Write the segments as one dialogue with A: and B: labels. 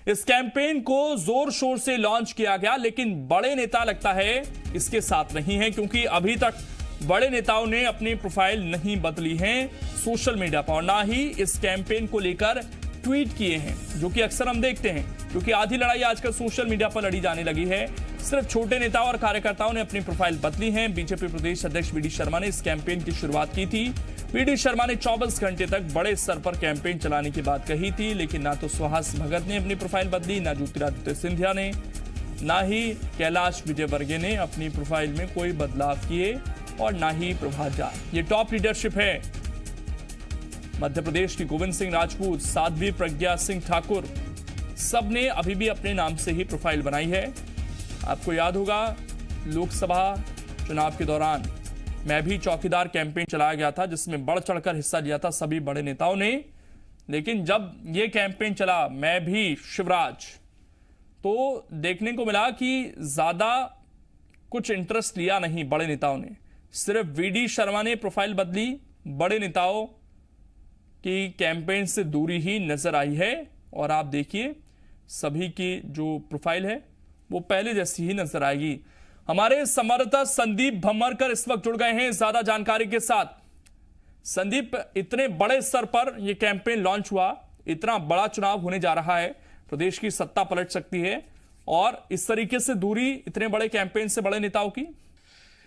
A: इस कैंपेन को जोर शोर से लॉन्च किया गया, लेकिन बड़े नेता लगता है इसके साथ नहीं है, क्योंकि अभी तक बड़े नेताओं ने अपनी प्रोफाइल नहीं बदली है सोशल मीडिया पर, ना ही इस कैंपेन को लेकर ट्वीट किए हैं, जो कि अक्सर हम देखते हैं, क्योंकि आधी लड़ाई आजकल सोशल मीडिया पर लड़ी जाने लगी है। सिर्फ छोटे नेताओं और कार्यकर्ताओं ने अपनी प्रोफाइल बदली है। बीजेपी प्रदेश अध्यक्ष वी डी शर्मा ने इस कैंपेन की शुरुआत की थी। वी डी शर्मा ने 24 घंटे तक बड़े स्तर पर कैंपेन चलाने की बात कही थी, लेकिन ना तो सुहास भगत ने अपनी प्रोफाइल बदली, ना ज्योतिरादित्य सिंधिया ने, ना ही कैलाश विजयवर्गीय ने अपनी प्रोफाइल में कोई बदलाव किए, और ना ही प्रभात झा। ये टॉप लीडरशिप है। मध्य प्रदेश की गोविंद सिंह राजपूत, साध्वी प्रज्ञा सिंह ठाकुर, सब ने अभी भी अपने नाम से ही प्रोफाइल बनाई है। आपको याद होगा लोकसभा चुनाव के दौरान मैं भी चौकीदार कैंपेन चलाया गया था, जिसमें बढ़ चढ़कर हिस्सा लिया था सभी बड़े नेताओं ने। लेकिन जब यह कैंपेन चला मैं भी शिवराज, तो देखने को मिला कि ज्यादा कुछ इंटरेस्ट लिया नहीं बड़े नेताओं ने। सिर्फ वी डी शर्मा ने प्रोफाइल बदली, बड़े नेताओं की कैंपेन से दूरी ही नजर आई है। और आप देखिए सभी की जो प्रोफाइल है वो पहले जैसी ही नजर आएगी। हमारे संवाददाता संदीप भम्मरकर इस वक्त जुड़ गए हैं ज्यादा जानकारी के साथ। संदीप, इतने बड़े स्तर पर यह कैंपेन लॉन्च हुआ, इतना बड़ा चुनाव होने जा रहा है, प्रदेश की सत्ता पलट सकती है, और इस तरीके से दूरी इतने बड़े कैंपेन से बड़े नेताओं की?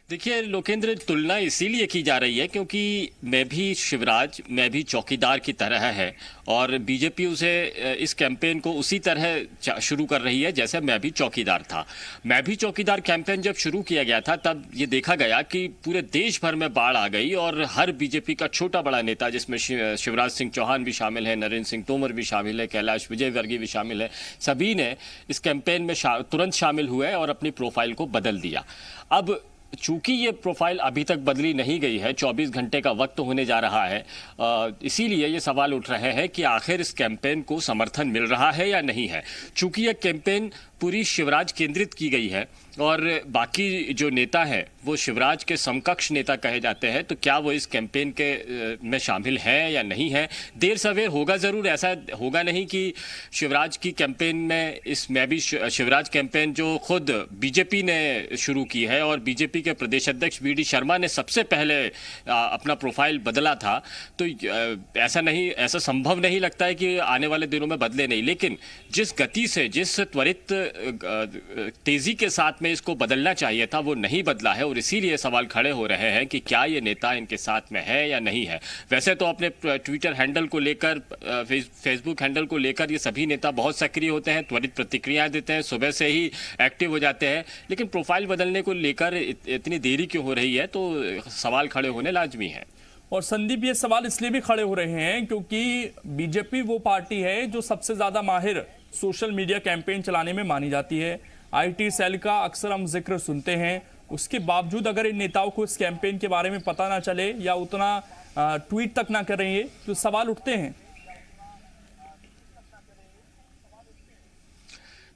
B: देखिए लोकेंद्र, तुलना इसीलिए की जा रही है क्योंकि मैं भी शिवराज, मैं भी चौकीदार की तरह है, और बीजेपी उसे इस कैंपेन को उसी तरह शुरू कर रही है जैसे मैं भी चौकीदार था। मैं भी चौकीदार कैंपेन जब शुरू किया गया था तब ये देखा गया कि पूरे देश भर में बाढ़ आ गई, और हर बीजेपी का छोटा बड़ा नेता, जिसमें शिवराज सिंह चौहान भी शामिल है, नरेंद्र सिंह तोमर भी शामिल है, कैलाश विजयवर्गीय भी शामिल है, सभी ने इस कैंपेन में तुरंत शामिल हुए और अपनी प्रोफाइल को बदल दिया। अब चूंकि ये प्रोफाइल अभी तक बदली नहीं गई है, 24 घंटे का वक्त होने जा रहा है, इसीलिए ये सवाल उठ रहे हैं कि आखिर इस कैंपेन को समर्थन मिल रहा है या नहीं है। चूंकि यह कैंपेन पूरी शिवराज केंद्रित की गई है और बाकी जो नेता है वो शिवराज के समकक्ष नेता कहे जाते हैं, तो क्या वो इस कैंपेन के में शामिल है या नहीं है, देर सवेर होगा ज़रूर। ऐसा होगा नहीं कि शिवराज की कैंपेन में मैं भी शिवराज कैंपेन जो खुद बीजेपी ने शुरू की है और बीजेपी के प्रदेश अध्यक्ष वी डी शर्मा ने सबसे पहले अपना प्रोफाइल बदला था, तो ऐसा संभव नहीं लगता है कि आने वाले दिनों में बदले नहीं। लेकिन जिस गति से, जिस त्वरित तेजी के साथ में इसको बदलना चाहिए था वो नहीं बदला है, और इसीलिए सवाल खड़े हो रहे हैं कि क्या ये नेता इनके साथ में है या नहीं है। वैसे तो अपने ट्विटर हैंडल को लेकर, फेसबुक हैंडल को लेकर ये सभी नेता बहुत सक्रिय होते हैं, त्वरित प्रतिक्रियाएं देते हैं, सुबह से ही एक्टिव हो जाते हैं, लेकिन प्रोफाइल बदलने को लेकर इतनी देरी क्यों हो रही है, तो सवाल खड़े होने लाजमी है।
A: और संदीप, ये सवाल इसलिए भी खड़े हो रहे हैं क्योंकि बीजेपी वो पार्टी है जो सबसे ज्यादा माहिर सोशल मीडिया कैंपेन चलाने में मानी जाती है। आईटी सेल का अक्सर हम जिक्र सुनते हैं, उसके बावजूद अगर इन नेताओं को इस कैंपेन के बारे में पता ना चले या उतना ट्वीट तक ना करें, तो सवाल उठते हैं।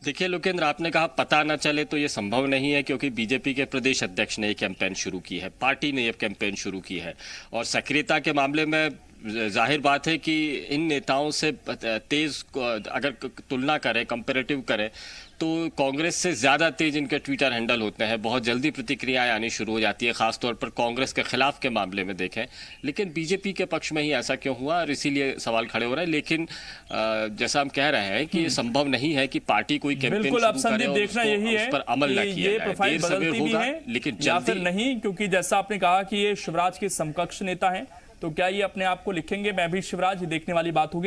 B: देखिए लोकेंद्र, आपने कहा पता ना चले, तो ये संभव नहीं है क्योंकि बीजेपी के प्रदेश अध्यक्ष ने ये कैंपेन शुरू की है, पार्टी ने ये कैंपेन शुरू की है, और सक्रियता के मामले में जाहिर बात है कि इन नेताओं से तेज अगर तुलना करें, कंपैरेटिव करें, तो कांग्रेस से ज़्यादा तेज इनके ट्विटर हैंडल होते हैं, बहुत जल्दी प्रतिक्रियाएं आनी शुरू हो जाती है, खासतौर पर कांग्रेस के खिलाफ के मामले में देखें। लेकिन बीजेपी के पक्ष में ही ऐसा क्यों हुआ, और इसीलिए सवाल खड़े हो रहे हैं। लेकिन जैसा हम कह रहे हैं कि ये संभव नहीं है कि पार्टी कोई कैंपेन शुरू करे और उस पर अमल न किया जाए। देर सवेर होगा, लेकिन जल्दी
A: नहीं, क्योंकि जैसा आपने कहा कि ये शिवराज के समकक्ष नेता हैं, तो क्या ये अपने आप को लिखेंगे मैं भी शिवराज, ये देखने वाली बात होगी।